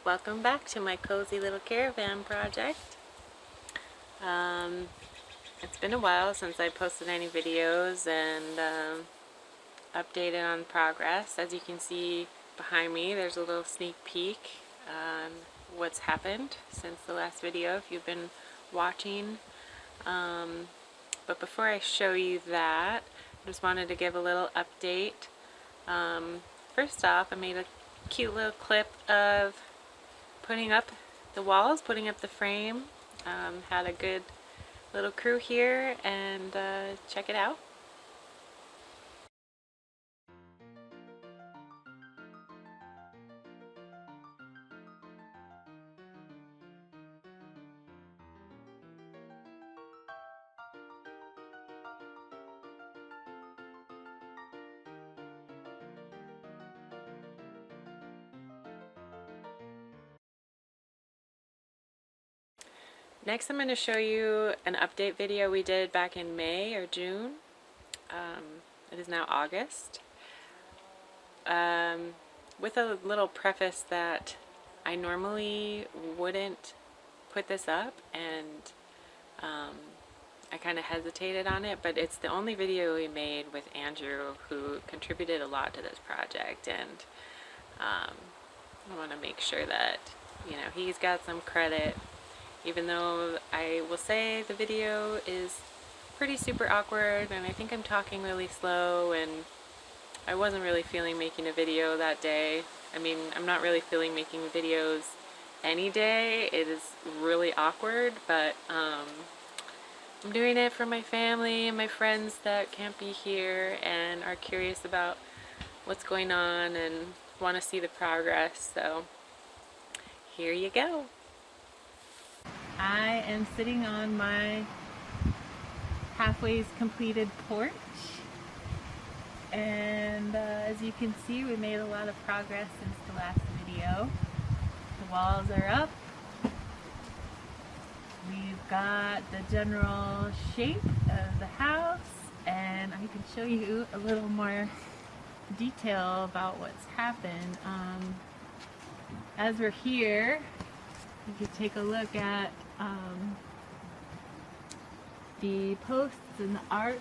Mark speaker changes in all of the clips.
Speaker 1: Welcome back to my cozy little caravan project. It's been a while since I posted any videos and updated on progress. As you can see behind me, there's a little sneak peek on what's happened since the last video if you've been watching. But before I show you that, I just wanted to give a little update. First off, I made a cute little clip of putting up the walls, putting up the frame. Had a good little crew here, and check it out. Next, I'm going to show you an update video we did back in May or June. It is now August. With a little preface that I normally wouldn't put this up, and I kind of hesitated on it, but it's the only video we made with Andrew, who contributed a lot to this project, and I want to make sure that, you know, he's got some credit. Even though I will say the video is pretty super awkward, and I think I'm talking really slow, and I wasn't really feeling making a video that day. I mean, I'm not really feeling making videos any day. It is really awkward, but I'm doing it for my family and my friends that can't be here and are curious about what's going on and want to see the progress. So here you go. I am sitting on my halfway completed porch, and as you can see, we made a lot of progress since the last video. The walls are up. We've got the general shape of the house, and I can show you a little more detail about what's happened. As we're here, you can take a look at the posts and the arch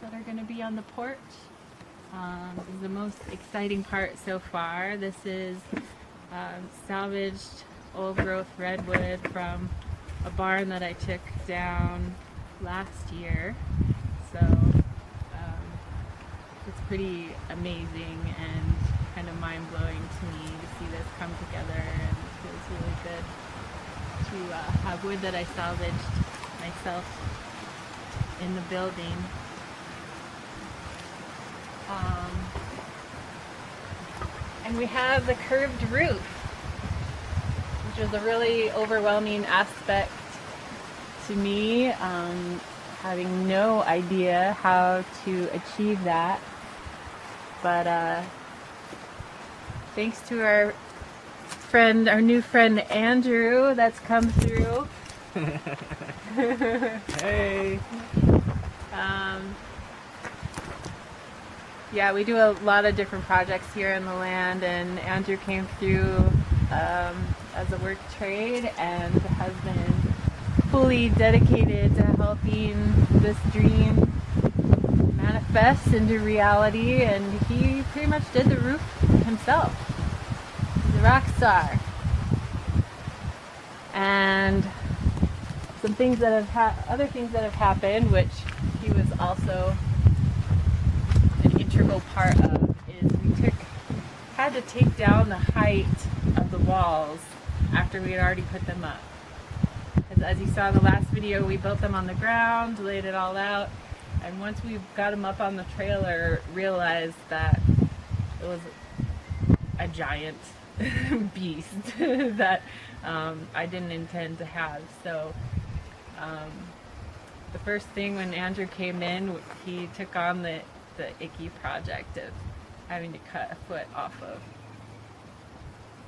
Speaker 1: that are going to be on the porch. This is the most exciting part so far. This is salvaged old growth redwood from a barn that I took down last year. So it's pretty amazing and kind of mind-blowing to me to see this come together, and it feels really good to have wood that I salvaged myself in the building. And we have the curved roof, which is a really overwhelming aspect to me, having no idea how to achieve that. But thanks to our new friend Andrew that's come through.
Speaker 2: Hey!
Speaker 1: Yeah, we do a lot of different projects here in the land, and Andrew came through as a work trade and has been fully dedicated to helping this dream manifest into reality, and he pretty much did the roof himself. He's a rock star. And some things that have other things that have happened, which he was also an integral part of, is we had to take down the height of the walls after we had already put them up. As you saw in the last video, we built them on the ground, laid it all out, and once we got them up on the trailer, realized that it was a giant beast that I didn't intend to have. So the first thing when Andrew came in, he took on the icky project of having to cut a foot off of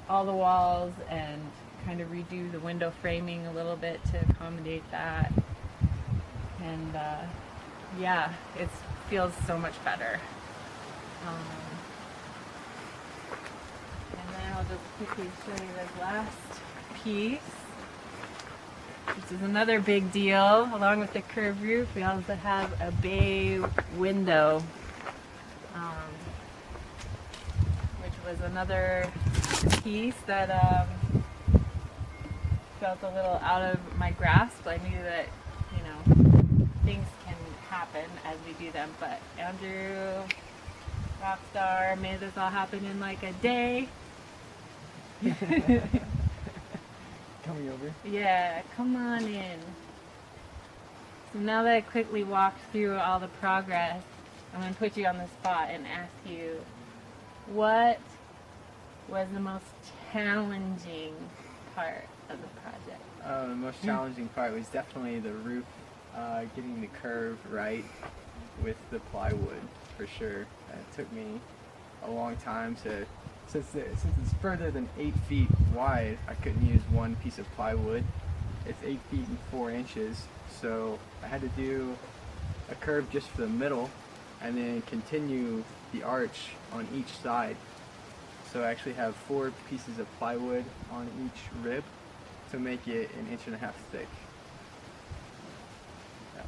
Speaker 1: all the walls and kind of redo the window framing a little bit to accommodate that. And yeah, it feels so much better. And then I'll just quickly show you this last piece. This is another big deal. Along with the curved roof, we also have a bay window, which was another piece that felt a little out of my grasp. I knew that, you know, things can happen as we do them, but Andrew, rockstar, made this all happen in like a day.
Speaker 2: Coming over?
Speaker 1: Yeah, come on in. So now that I quickly walked through all the progress, I'm going to put you on the spot and ask you, what was the most challenging part of the project?
Speaker 2: The most challenging part was definitely the roof, getting the curve right with the plywood, for sure. It took me a long time to, since it's further than 8 feet wide, I couldn't use one piece of plywood. It's 8 feet and 4 inches, so I had to do a curve just for the middle and then continue the arch on each side. So I actually have 4 pieces of plywood on each rib to make it 1.5 inches thick. Yeah.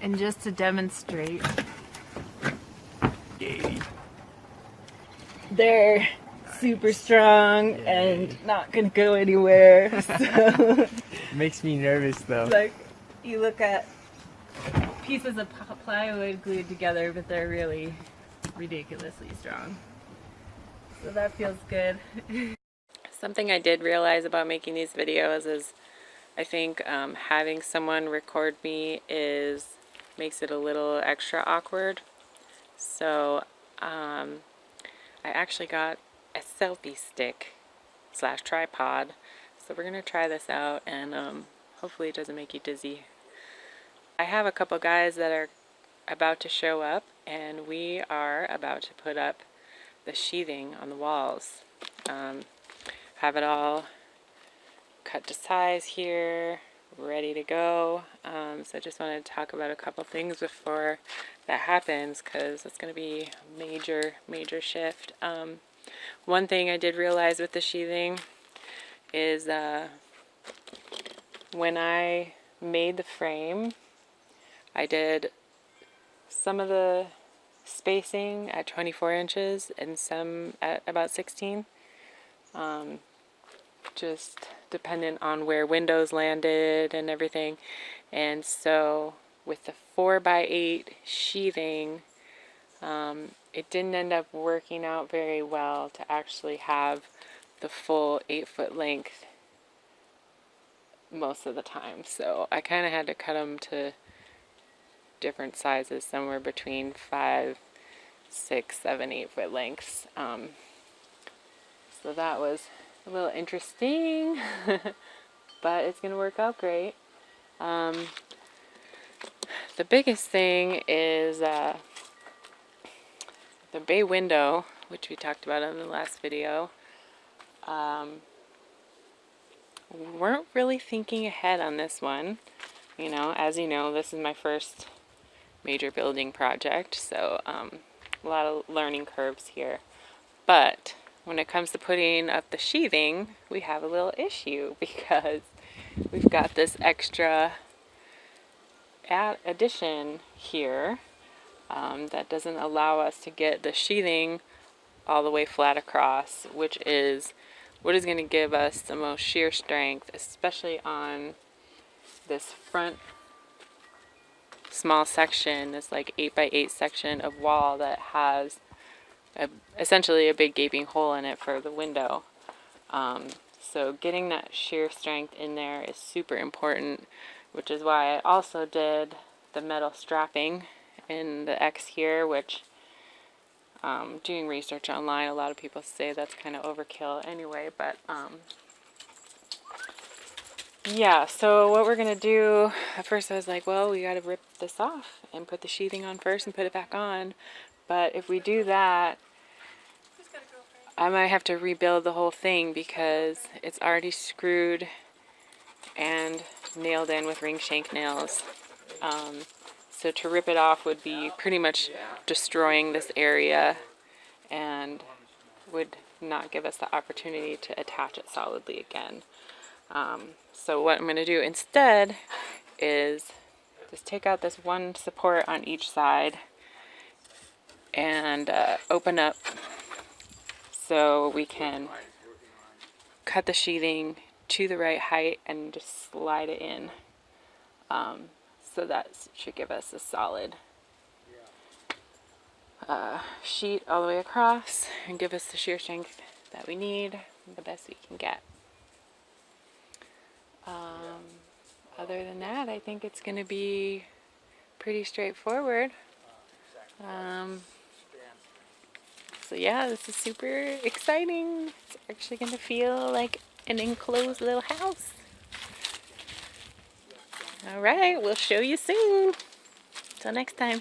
Speaker 1: And just to demonstrate, they're super strong and not gonna go anywhere. So
Speaker 2: Makes me nervous though.
Speaker 1: like you look at pieces of plywood glued together, but they're really ridiculously strong. So that feels good. Something I did realize about making these videos is I think having someone record me makes it a little extra awkward. So I actually got a selfie stick / tripod. So we're gonna try this out, and hopefully it doesn't make you dizzy. I have a couple guys that are about to show up, and we are about to put up the sheathing on the walls. Have it all cut to size here, ready to go. So I just wanted to talk about a couple things before that happens, because it's going to be a major shift. One thing I did realize with the sheathing is when I made the frame, I did some of the spacing at 24 inches and some at about 16. Just dependent on where windows landed and everything. And so with the 4x8 sheathing, it didn't end up working out very well to actually have the full 8-foot length most of the time. So I kind of had to cut them to different sizes, somewhere between 5, 6, 7, 8-foot lengths. So that was a little interesting, but it's gonna work out great. The biggest thing is the bay window, which we talked about in the last video. We weren't really thinking ahead on this one. You know, as you know, this is my first major building project, so a lot of learning curves here. But when it comes to putting up the sheathing, we have a little issue, because we've got this extra addition here that doesn't allow us to get the sheathing all the way flat across, which is what is going to give us the most shear strength, especially on this front small section, this like 8x8 section of wall that has essentially a big gaping hole in it for the window. So getting that shear strength in there is super important, which is why I also did the metal strapping in the X here, which doing research online, a lot of people say that's kind of overkill anyway, but yeah, so what we're gonna do, at first I was like, well, we gotta rip this off and put the sheathing on first and put it back on. But if we do that, I might have to rebuild the whole thing, because it's already screwed and nailed in with ring shank nails. So to rip it off would be pretty much destroying this area and would not give us the opportunity to attach it solidly again. So what I'm going to do instead is just take out this one support on each side and open up so we can cut the sheathing to the right height and just slide it in. So that should give us a solid sheet all the way across and give us the shear strength that we need, the best we can get. Other than that, I think it's going to be pretty straightforward. So yeah, this is super exciting. It's actually going to feel like an enclosed little house. All right, we'll show you soon. Till next time.